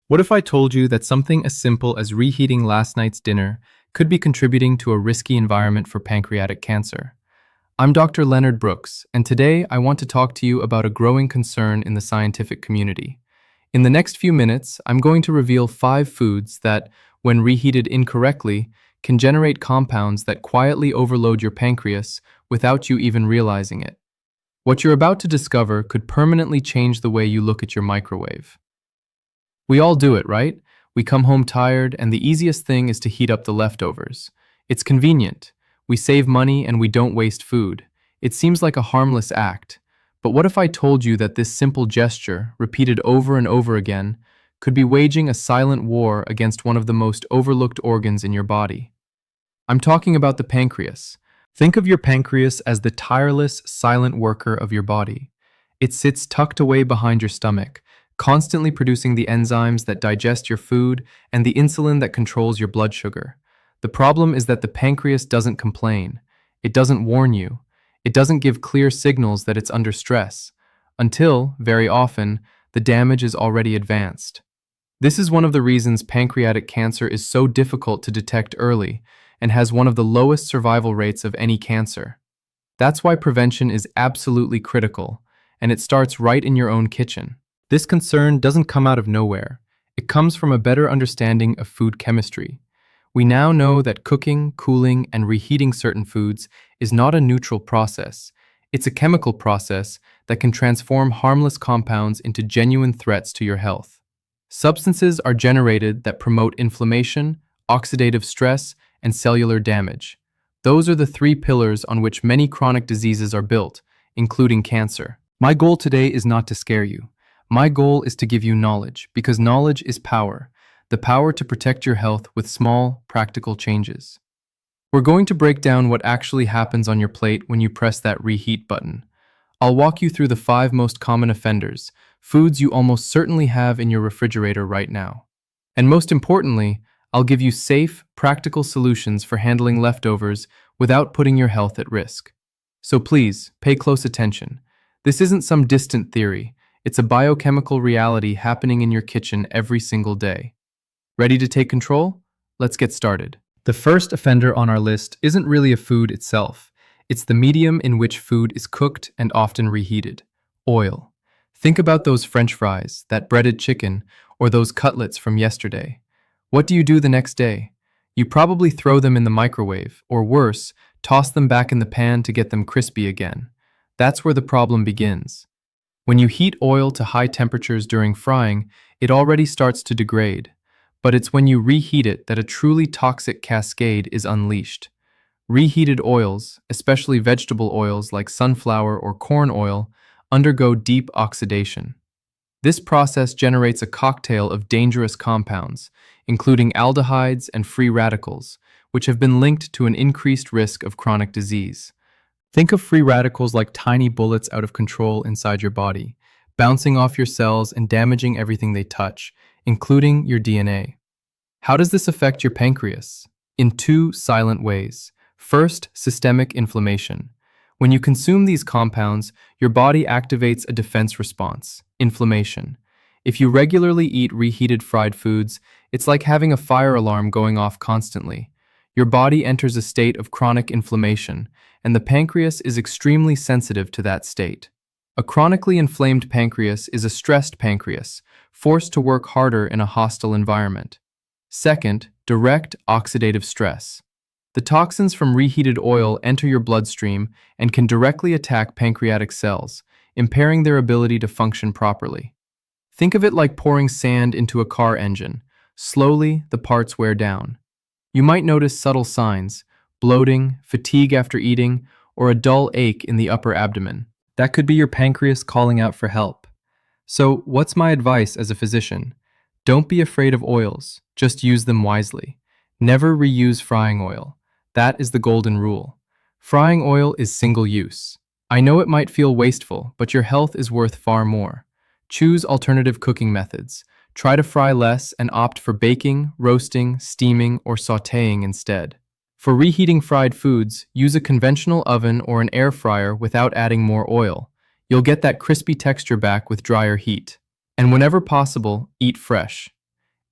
What if I told you that something as simple as reheating last night's dinner could be contributing to a risky environment for pancreatic cancer? I'm Dr. Leonard Brooks, and today I want to talk to you about a growing concern in the scientific community. In the next few minutes, I'm going to reveal 5 foods that, when reheated incorrectly, can generate compounds that quietly overload your pancreas without you even realizing it. What you're about to discover could permanently change the way you look at your microwave. We all do it, right? We come home tired, and the easiest thing is to heat up the leftovers. It's convenient. We save money and we don't waste food. It seems like a harmless act. But what if I told you that this simple gesture, repeated over and over again, could be waging a silent war against one of the most overlooked organs in your body? I'm talking about the pancreas. Think of your pancreas as the tireless, silent worker of your body. It sits tucked away behind your stomach, constantly producing the enzymes that digest your food and the insulin that controls your blood sugar. The problem is that the pancreas doesn't complain. It doesn't warn you. It doesn't give clear signals that it's under stress, until, very often, the damage is already advanced. This is one of the reasons pancreatic cancer is so difficult to detect early and has one of the lowest survival rates of any cancer. That's why prevention is absolutely critical, and it starts right in your own kitchen. This concern doesn't come out of nowhere. It comes from a better understanding of food chemistry. We now know that cooking, cooling, and reheating certain foods is not a neutral process. It's a chemical process that can transform harmless compounds into genuine threats to your health. Substances are generated that promote inflammation, oxidative stress, and cellular damage. Those are the 3 pillars on which many chronic diseases are built, including cancer. My goal today is not to scare you. My goal is to give you knowledge, because knowledge is power, the power to protect your health with small, practical changes. We're going to break down what actually happens on your plate when you press that reheat button. I'll walk you through the 5 most common offenders, foods you almost certainly have in your refrigerator right now. And most importantly, I'll give you safe, practical solutions for handling leftovers without putting your health at risk. So please, pay close attention. This isn't some distant theory. It's a biochemical reality happening in your kitchen every single day. Ready to take control? Let's get started. The first offender on our list isn't really a food itself. It's the medium in which food is cooked and often reheated: oil. Think about those French fries, that breaded chicken, or those cutlets from yesterday. What do you do the next day? You probably throw them in the microwave, or worse, toss them back in the pan to get them crispy again. That's where the problem begins. When you heat oil to high temperatures during frying, it already starts to degrade. But it's when you reheat it that a truly toxic cascade is unleashed. Reheated oils, especially vegetable oils like sunflower or corn oil, undergo deep oxidation. This process generates a cocktail of dangerous compounds, including aldehydes and free radicals, which have been linked to an increased risk of chronic disease. Think of free radicals like tiny bullets out of control inside your body, bouncing off your cells and damaging everything they touch, including your DNA. How does this affect your pancreas? In 2 silent ways. First, systemic inflammation. When you consume these compounds, your body activates a defense response: inflammation. If you regularly eat reheated fried foods, it's like having a fire alarm going off constantly. Your body enters a state of chronic inflammation, and the pancreas is extremely sensitive to that state. A chronically inflamed pancreas is a stressed pancreas, forced to work harder in a hostile environment. Second, direct oxidative stress. The toxins from reheated oil enter your bloodstream and can directly attack pancreatic cells, impairing their ability to function properly. Think of it like pouring sand into a car engine. Slowly, the parts wear down. You might notice subtle signs: bloating, fatigue after eating, or a dull ache in the upper abdomen. That could be your pancreas calling out for help. So, what's my advice as a physician? Don't be afraid of oils, just use them wisely. Never reuse frying oil. That is the golden rule. Frying oil is single use. I know it might feel wasteful, but your health is worth far more. Choose alternative cooking methods. Try to fry less and opt for baking, roasting, steaming, or sautéing instead. For reheating fried foods, use a conventional oven or an air fryer without adding more oil. You'll get that crispy texture back with drier heat. And whenever possible, eat fresh.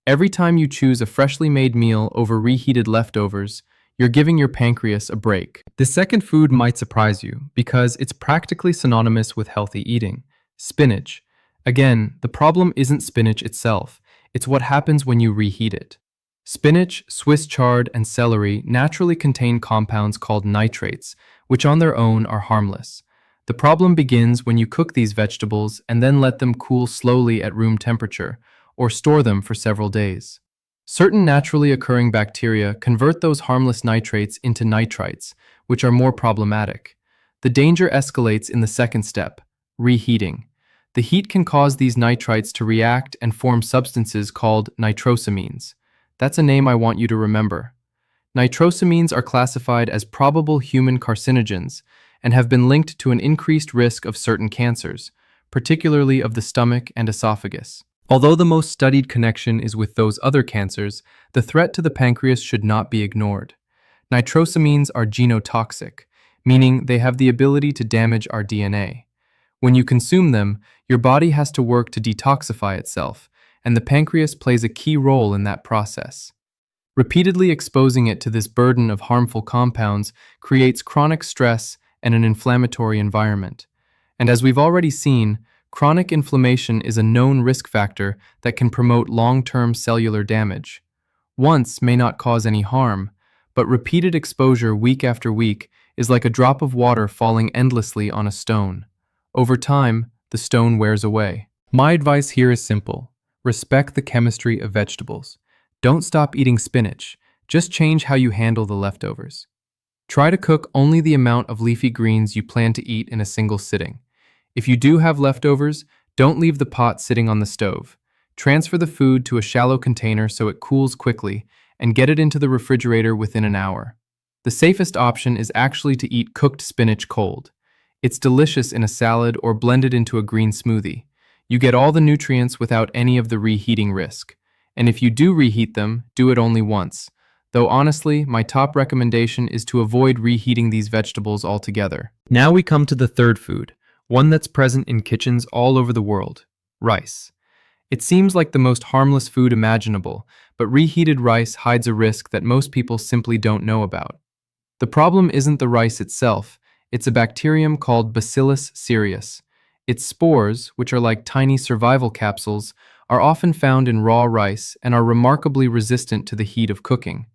Every time you choose a freshly made meal over reheated leftovers, you're giving your pancreas a break. The second food might surprise you because it's practically synonymous with healthy eating: spinach. Again, the problem isn't spinach itself, it's what happens when you reheat it. Spinach, Swiss chard, and celery naturally contain compounds called nitrates, which on their own are harmless. The problem begins when you cook these vegetables and then let them cool slowly at room temperature, or store them for several days. Certain naturally occurring bacteria convert those harmless nitrates into nitrites, which are more problematic. The danger escalates in the second step: reheating. The heat can cause these nitrites to react and form substances called nitrosamines. That's a name I want you to remember. Nitrosamines are classified as probable human carcinogens and have been linked to an increased risk of certain cancers, particularly of the stomach and esophagus. Although the most studied connection is with those other cancers, the threat to the pancreas should not be ignored. Nitrosamines are genotoxic, meaning they have the ability to damage our DNA. When you consume them, your body has to work to detoxify itself, and the pancreas plays a key role in that process. Repeatedly exposing it to this burden of harmful compounds creates chronic stress and an inflammatory environment. And as we've already seen, chronic inflammation is a known risk factor that can promote long-term cellular damage. Once may not cause any harm, but repeated exposure week after week is like a drop of water falling endlessly on a stone. Over time, the stone wears away. My advice here is simple: respect the chemistry of vegetables. Don't stop eating spinach, just change how you handle the leftovers. Try to cook only the amount of leafy greens you plan to eat in a single sitting. If you do have leftovers, don't leave the pot sitting on the stove. Transfer the food to a shallow container so it cools quickly, and get it into the refrigerator within an hour. The safest option is actually to eat cooked spinach cold. It's delicious in a salad or blended into a green smoothie. You get all the nutrients without any of the reheating risk. And if you do reheat them, do it only once. Though honestly, my top recommendation is to avoid reheating these vegetables altogether. Now we come to the third food, one that's present in kitchens all over the world: rice. It seems like the most harmless food imaginable, but reheated rice hides a risk that most people simply don't know about. The problem isn't the rice itself, it's a bacterium called Bacillus cereus. Its spores, which are like tiny survival capsules, are often found in raw rice and are remarkably resistant to the heat of cooking.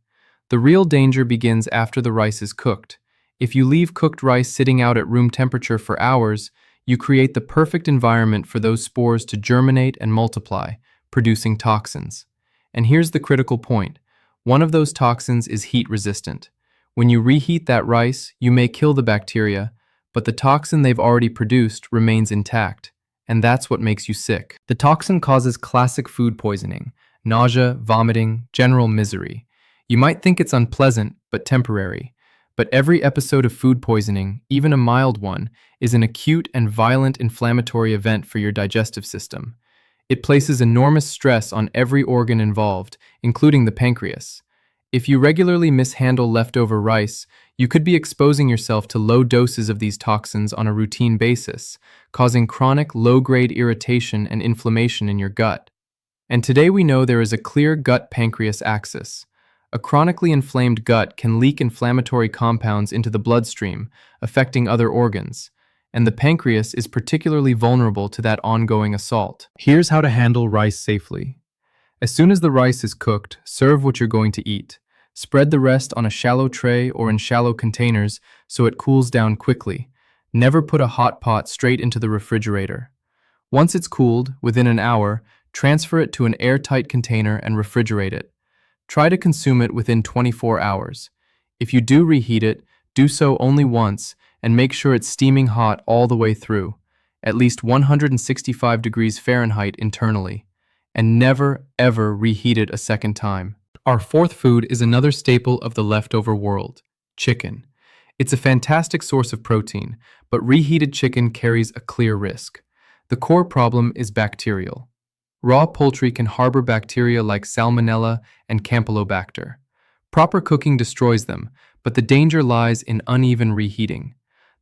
The real danger begins after the rice is cooked. If you leave cooked rice sitting out at room temperature for hours, you create the perfect environment for those spores to germinate and multiply, producing toxins. And here's the critical point: one of those toxins is heat resistant. When you reheat that rice, you may kill the bacteria, but the toxin they've already produced remains intact, and that's what makes you sick. The toxin causes classic food poisoning: nausea, vomiting, general misery. You might think it's unpleasant, but temporary. But every episode of food poisoning, even a mild one, is an acute and violent inflammatory event for your digestive system. It places enormous stress on every organ involved, including the pancreas. If you regularly mishandle leftover rice, you could be exposing yourself to low doses of these toxins on a routine basis, causing chronic low-grade irritation and inflammation in your gut. And today we know there is a clear gut-pancreas axis. A chronically inflamed gut can leak inflammatory compounds into the bloodstream, affecting other organs, and the pancreas is particularly vulnerable to that ongoing assault. Here's how to handle rice safely. As soon as the rice is cooked, serve what you're going to eat. Spread the rest on a shallow tray or in shallow containers so it cools down quickly. Never put a hot pot straight into the refrigerator. Once it's cooled, within an hour, transfer it to an airtight container and refrigerate it. Try to consume it within 24 hours. If you do reheat it, do so only once and make sure it's steaming hot all the way through, at least 165 degrees Fahrenheit internally, and never ever reheat it a second time. Our fourth food is another staple of the leftover world: chicken. It's a fantastic source of protein, but reheated chicken carries a clear risk. The core problem is bacterial. Raw poultry can harbor bacteria like Salmonella and Campylobacter. Proper cooking destroys them, but the danger lies in uneven reheating.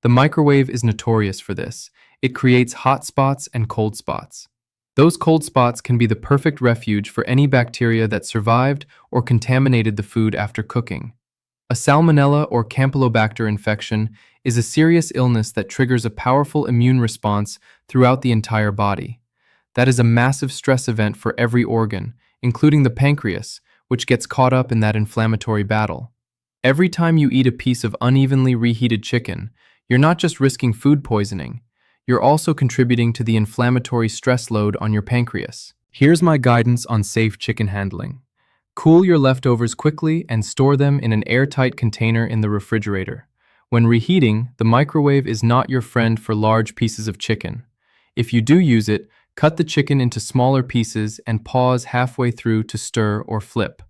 The microwave is notorious for this. It creates hot spots and cold spots. Those cold spots can be the perfect refuge for any bacteria that survived or contaminated the food after cooking. A Salmonella or Campylobacter infection is a serious illness that triggers a powerful immune response throughout the entire body. That is a massive stress event for every organ, including the pancreas, which gets caught up in that inflammatory battle. Every time you eat a piece of unevenly reheated chicken, you're not just risking food poisoning, you're also contributing to the inflammatory stress load on your pancreas. Here's my guidance on safe chicken handling. Cool your leftovers quickly and store them in an airtight container in the refrigerator. When reheating, the microwave is not your friend for large pieces of chicken. If you do use it, cut the chicken into smaller pieces and pause halfway through to stir or flip.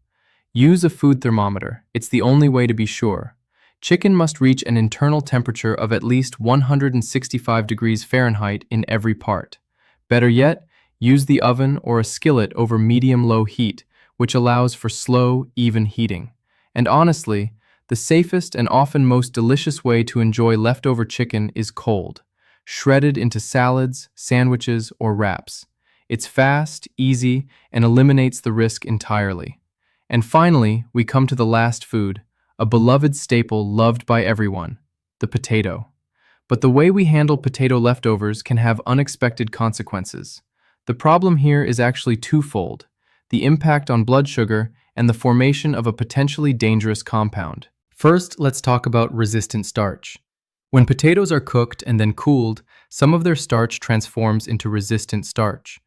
Use a food thermometer. It's the only way to be sure. Chicken must reach an internal temperature of at least 165 degrees Fahrenheit in every part. Better yet, use the oven or a skillet over medium-low heat, which allows for slow, even heating. And honestly, the safest and often most delicious way to enjoy leftover chicken is cold, shredded into salads, sandwiches, or wraps. It's fast, easy, and eliminates the risk entirely. And finally, we come to the last food, a beloved staple loved by everyone, the potato. But the way we handle potato leftovers can have unexpected consequences. The problem here is actually twofold: the impact on blood sugar and the formation of a potentially dangerous compound. First, let's talk about resistant starch. When potatoes are cooked and then cooled, some of their starch transforms into resistant starch.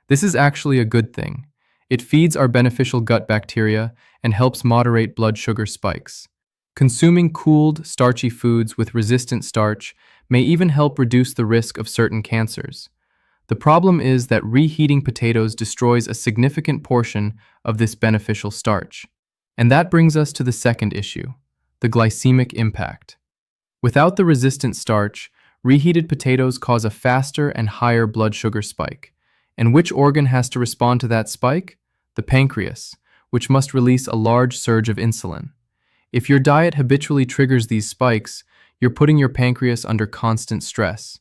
This is actually a good thing. It feeds our beneficial gut bacteria and helps moderate blood sugar spikes. Consuming cooled, starchy foods with resistant starch may even help reduce the risk of certain cancers. The problem is that reheating potatoes destroys a significant portion of this beneficial starch. And that brings us to the second issue, the glycemic impact. Without the resistant starch, reheated potatoes cause a faster and higher blood sugar spike. And which organ has to respond to that spike? The pancreas, which must release a large surge of insulin. If your diet habitually triggers these spikes, you're putting your pancreas under constant stress.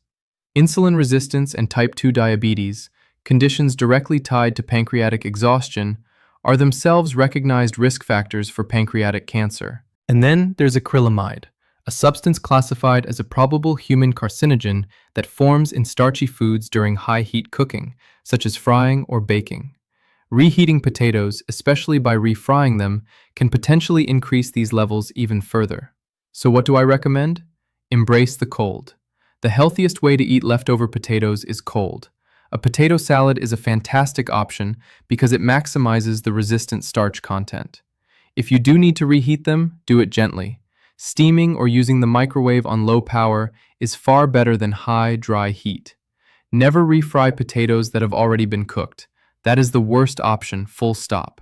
Insulin resistance and type 2 diabetes, conditions directly tied to pancreatic exhaustion, are themselves recognized risk factors for pancreatic cancer. And then there's acrylamide, a substance classified as a probable human carcinogen that forms in starchy foods during high-heat cooking, such as frying or baking. Reheating potatoes, especially by refrying them, can potentially increase these levels even further. So what do I recommend? Embrace the cold. The healthiest way to eat leftover potatoes is cold. A potato salad is a fantastic option because it maximizes the resistant starch content. If you do need to reheat them, do it gently. Steaming or using the microwave on low power is far better than high, dry heat. Never refry potatoes that have already been cooked. That is the worst option, full stop.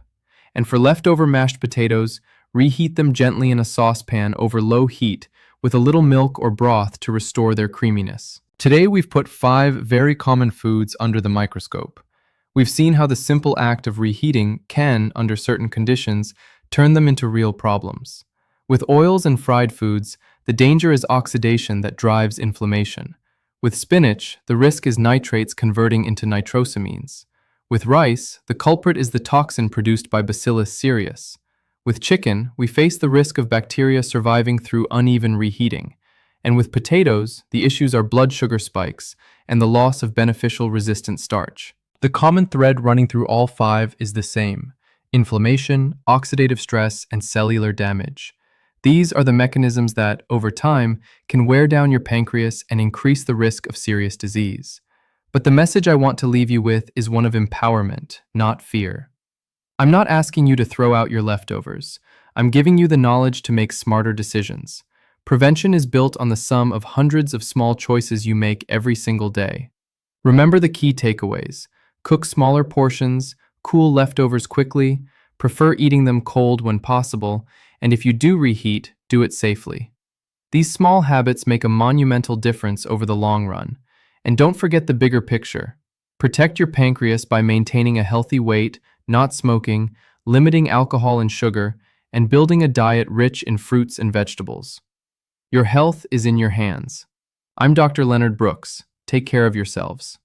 And for leftover mashed potatoes, reheat them gently in a saucepan over low heat with a little milk or broth to restore their creaminess. Today we've put 5 very common foods under the microscope. We've seen how the simple act of reheating can, under certain conditions, turn them into real problems. With oils and fried foods, the danger is oxidation that drives inflammation. With spinach, the risk is nitrates converting into nitrosamines. With rice, the culprit is the toxin produced by Bacillus cereus. With chicken, we face the risk of bacteria surviving through uneven reheating. And with potatoes, the issues are blood sugar spikes and the loss of beneficial resistant starch. The common thread running through all 5 is the same: inflammation, oxidative stress, and cellular damage. These are the mechanisms that, over time, can wear down your pancreas and increase the risk of serious disease. But the message I want to leave you with is one of empowerment, not fear. I'm not asking you to throw out your leftovers. I'm giving you the knowledge to make smarter decisions. Prevention is built on the sum of hundreds of small choices you make every single day. Remember the key takeaways: cook smaller portions, cool leftovers quickly, prefer eating them cold when possible, and if you do reheat, do it safely. These small habits make a monumental difference over the long run. And don't forget the bigger picture. Protect your pancreas by maintaining a healthy weight, not smoking, limiting alcohol and sugar, and building a diet rich in fruits and vegetables. Your health is in your hands. I'm Dr. Leonard Brooks. Take care of yourselves.